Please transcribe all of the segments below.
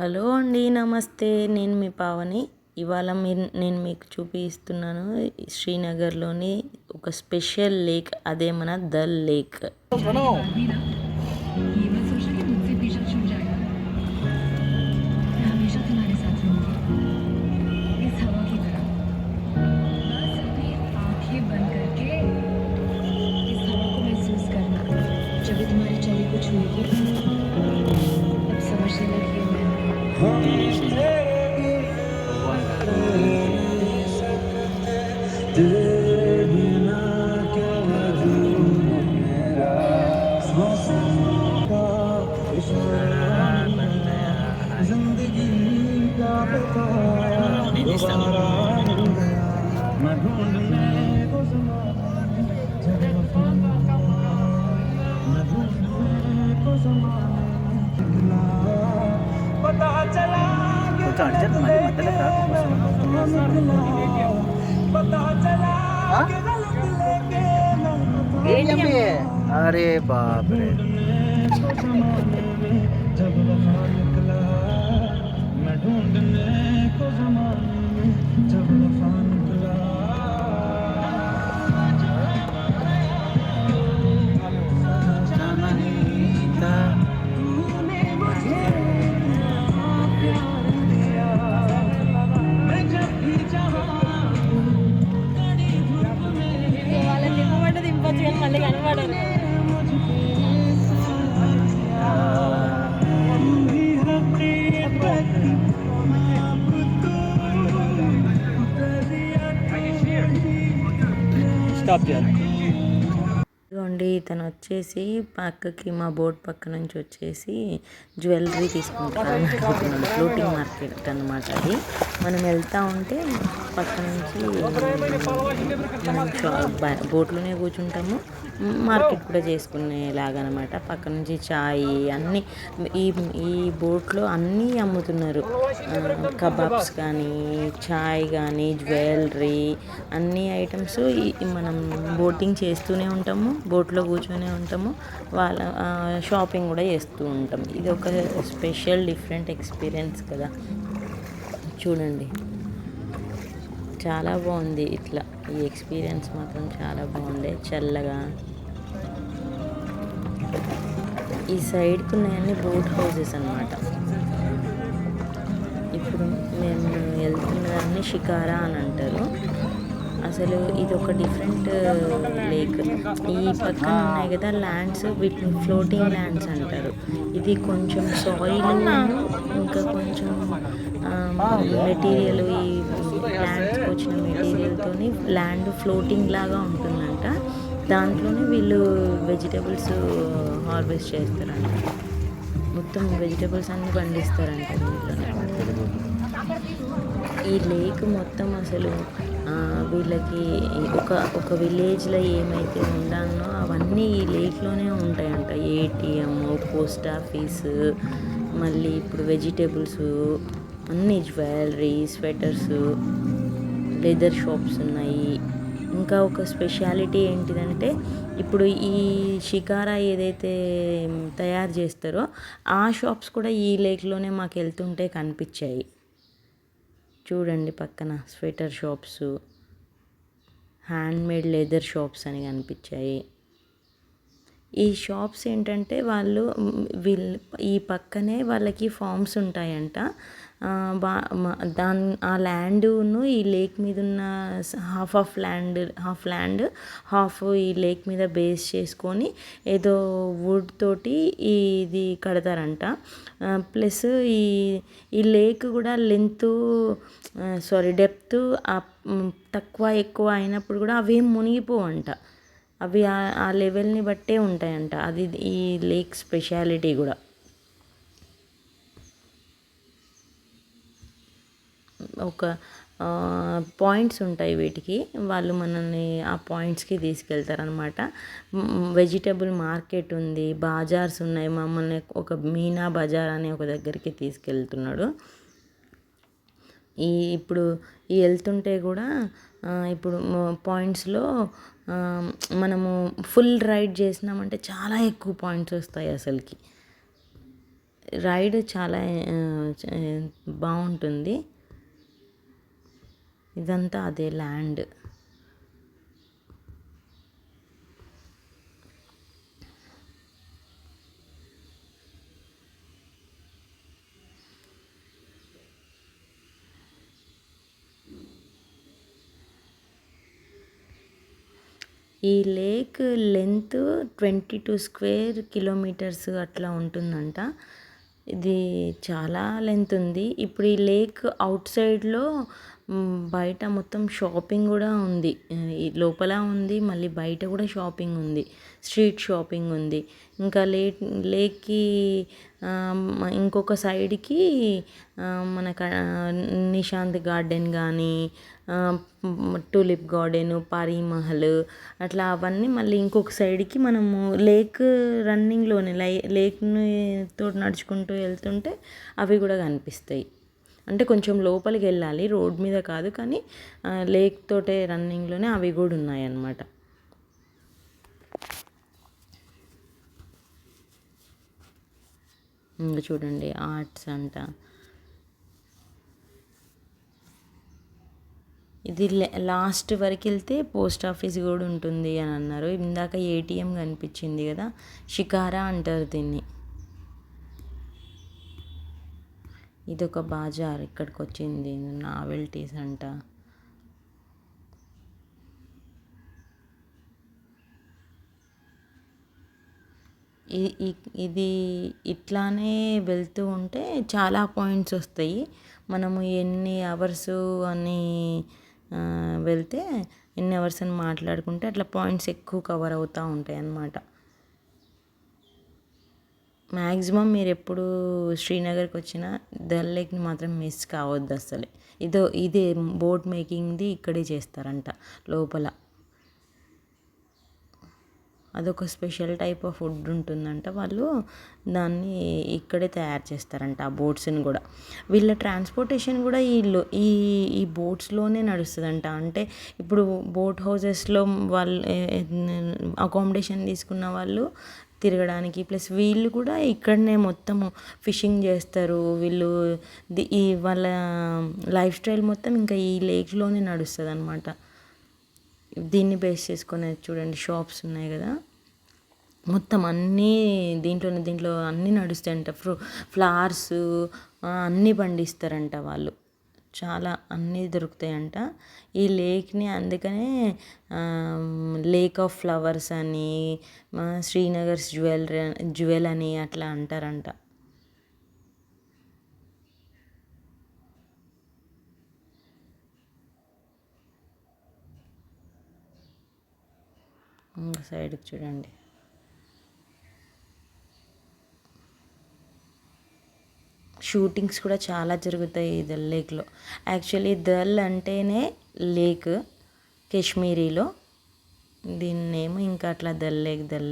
Hello అండి, నమస్తే. నేను మీ పావని. ఇవాళ నేను మీకు చూపిస్తున్నాను శ్రీనగర్లోని ఒక స్పెషల్ లేక్, అదే మన దల్ లేక్. अरे बाप रे, मैं ढूंढने को ज़माने में जब वफा निकला। మళ్ళీ కనబడరు. स्टॉप यार। ఇదిగోండి, ఇతను వచ్చేసి పక్కకి మా బోట్ పక్క నుంచి వచ్చేసి జ్యువెలరీ తీసుకుంటాను అనుకుంటున్నాను. ఫ్లోటింగ్ మార్కెట్ అనమాట అది. మనం వెళ్తూ ఉంటే పక్క నుంచి మనం బోట్లోనే కూర్చుంటాము, మార్కెట్ కూడా చేసుకునేలాగా అనమాట. పక్క నుంచి చాయ్ అన్నీ ఈ ఈ బోట్లో అన్నీ అమ్ముతున్నారు. కబాబ్స్ కానీ, చాయ్ కానీ, జ్యువెలరీ, అన్ని ఐటమ్స్ మనం బోటింగ్ చేస్తూనే ఉంటాము, బోట్లో కూర్చొనే ఉంటాము, వాళ్ళ షాపింగ్ కూడా చేస్తూ ఉంటాం. ఇది ఒక స్పెషల్ డిఫరెంట్ ఎక్స్పీరియన్స్ కదా. చూడండి, చాలా బాగుంది. ఇట్లా ఈ ఎక్స్పీరియన్స్ మాత్రం చాలా బాగుండే. చల్లగా ఈ సైడ్కి ఉన్నాయన్నీ బోట్ హౌసెస్ అన్నమాట. ఇప్పుడు మేము వెళ్తున్నదాన్ని షికారా అని అంటారు. అసలు ఇది ఒక డిఫరెంట్ లేక్. ఈ పక్కన ఉన్నాయి కదా ల్యాండ్స్, వీటిని ఫ్లోటింగ్ ల్యాండ్స్ అంటారు. ఇది కొంచెం సాయిల్ ఇంకా కొంచెం మెటీరియల్, ఈ ప్లాంట్స్కి వచ్చిన మెటీరియల్తోని ల్యాండ్ ఫ్లోటింగ్ లాగా ఉంటుందంట. దాంట్లోనే వీళ్ళు వెజిటేబుల్స్ హార్వెస్ట్ చేస్తారంట. మొత్తం వెజిటేబుల్స్ అన్నీ పండిస్తారంట దీంట్లోనే. ఈ లేక్ మొత్తం అసలు వీళ్ళకి ఒక విలేజ్లో ఏమైతే ఉండాలనో అవన్నీ ఈ లేక్లోనే ఉంటాయంట. ఏటీఎం, పోస్ట్ ఆఫీసు, మళ్ళీ ఇప్పుడు వెజిటేబుల్స్ అన్నీ, జ్యువెలరీ, స్వెటర్స్, లెదర్ షాప్స్ ఉన్నాయి. ఇంకా ఒక స్పెషాలిటీ ఏంటిదంటే, ఇప్పుడు ఈ షికారా ఏదైతే తయారు చేస్తారో ఆ షాప్స్ కూడా ఈ లేక్లోనే మాకు వెళ్తుంటే కనిపించాయి. చూడండి, పక్కన sweater shops, handmade leather shops అని కనిపించాయి. ఈ షాప్స్ ఏంటంటే ఈ పక్కనే వాళ్ళకి ఫార్మ్స్ ఉంటాయంట. ఆ ల్యాండ్ను ఈ లేక్ మీద ఉన్న హాఫ్ ల్యాండ్ హాఫ్ ఈ లేక్ మీద బేస్ చేసుకొని ఏదో వుడ్ తోటి ఇది కడతారంట. ప్లస్ ఈ లేక్ కూడా డెప్త్ తక్కువ ఎక్కువ అయినప్పుడు కూడా అవేం మునిగిపోవంట. అవి ఆ లెవెల్ని బట్టే ఉంటాయంట. అది ఈ లేక్ స్పెషాలిటీ కూడా. ఒక పాయింట్స్ ఉంటాయి వీటికి, వాళ్ళు మనల్ని ఆ పాయింట్స్కి తీసుకెళ్తారనమాట. వెజిటబుల్ మార్కెట్ ఉంది, బాజార్స్ ఉన్నాయి. మమ్మల్ని ఒక మీనా బజార్ అనే ఒక దగ్గరికి తీసుకెళ్తున్నాడు. ఇప్పుడు వెళ్తుంటే కూడా ఇప్పుడు పాయింట్స్లో మనము ఫుల్ రైడ్ చేసినామంటే చాలా ఎక్కువ పాయింట్స్ వస్తాయి అసలుకి. రైడ్ చాలా చ- బాగుంటుంది. ఇదంతా అదే ల్యాండ్. ఈ లేక్ లెంత్ 22 స్క్వేర్ కిలోమీటర్స్ అట్లా ఉంటుందంట. ఇది చాలా లెంత్ ఉంది. ఇప్పుడు ఈ లేక్ అవుట్ సైడ్లో బయట మొత్తం షాపింగ్ కూడా ఉంది. ఈ లోపల ఉంది, మళ్ళీ బయట కూడా షాపింగ్ ఉంది, స్ట్రీట్ షాపింగ్ ఉంది. ఇంకా లేక్కి ఇంకొక సైడ్కి మనకు నిశాంత్ గార్డెన్ కానీ, టూలిప్ గార్డెన్, పారీ మహల్ అట్లా అవన్నీ మళ్ళీ ఇంకొక సైడ్కి మనము లేక్ రన్నింగ్లోనే లేక్ని తోటి నడుచుకుంటూ వెళ్తుంటే అవి కూడా కనిపిస్తాయి. అంటే కొంచెం లోపలికి వెళ్ళాలి, రోడ్ మీద కాదు, కానీ లేక్ తోటే రన్నింగ్లోనే అవి కూడా ఉన్నాయన్నమాట. ఇంకా చూడండి ఆర్ట్స్ అంట. ఇది లాస్ట్ వరకు వెళ్తే పోస్ట్ ఆఫీస్ కూడా ఉంటుంది అని అన్నారు. ఇందాక ఏటీఎం కనిపించింది కదా, షికారా అంటారు దీన్ని. ఇది ఒక బాజార్, ఇక్కడికి వచ్చింది నావెల్టీస్ అంట. ఇది ఇట్లానే వెళ్తూ ఉంటే చాలా పాయింట్స్ వస్తాయి. మనము ఎన్ని అవర్స్ అని వెళ్తే ఎన్ని అవర్స్ అని మాట్లాడుకుంటే అట్లా పాయింట్స్ ఎక్కువ కవర్ అవుతూ ఉంటాయి అన్నమాట. మ్యాక్సిమం మీరు ఎప్పుడు శ్రీనగర్కి వచ్చినా దల్ లేక్ని మాత్రం మిస్ కావద్దు అసలు. ఇదే బోట్ మేకింగ్ది ఇక్కడే చేస్తారంట లోపల. అదొక స్పెషల్ టైప్ ఆఫ్ ఫుడ్ ఉంటుందంట. వాళ్ళు దాన్ని ఇక్కడే తయారు చేస్తారంట, ఆ బోట్స్ని కూడా. వీళ్ళ ట్రాన్స్పోర్టేషన్ కూడా ఈ ఈ బోట్స్లోనే నడుస్తుందంట. అంటే ఇప్పుడు బోట్ హౌసెస్లో వాళ్ళు అకామిడేషన్ తీసుకున్న వాళ్ళు తిరగడానికి, ప్లస్ వీళ్ళు కూడా ఇక్కడనే మొత్తము ఫిషింగ్ చేస్తారు. వీళ్ళు ఈ వాళ్ళ లైఫ్ స్టైల్ మొత్తం ఇంకా ఈ లేక్లోనే నడుస్తుంది అనమాట. దీన్ని బేస్ చేసుకొని చూడండి షాప్స్ ఉన్నాయి కదా, మొత్తం అన్నీ దీంట్లో అన్నీ నడుస్తాయంట. ఫ్లవర్స్ అన్నీ పండిస్తారంట వాళ్ళు. చాలా అన్నీ దొరుకుతాయంట ఈ లేక్ని. అందుకనే లేక్ ఆఫ్ ఫ్లవర్స్ అని, శ్రీనగర్స్ జ్యువెల్ అని అట్లా అంటారంట. సైడ్కి చూడండి. షూటింగ్స్ కూడా చాలా జరుగుతాయి ఈ దల్ లేక్లో. యాక్చువల్లీ దల్ అంటేనే లేక్ కాశ్మీరీలో. దీన్నేమో ఇంకా అట్లా దల్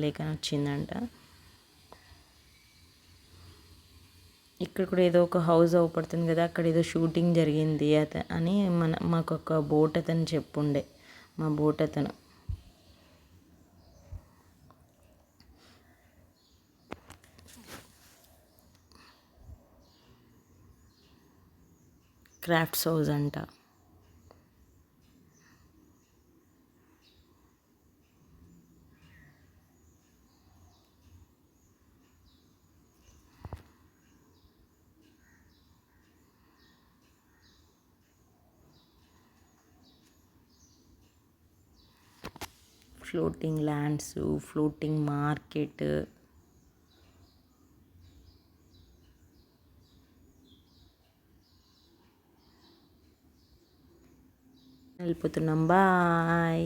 లేక్ అని వచ్చిందంట. ఇక్కడ కూడా ఏదో ఒక హౌస్ అవుపడుతుంది కదా, అక్కడ ఏదో షూటింగ్ జరిగింది అని మాకు ఒక బోట్ అతను చెప్పుండే, మా బోట్ అతను. క్రాఫ్ట్స్ హౌస్ అంట. Floating lands, floating market. వెళ్ళిపోతున్నాం, బాయ్.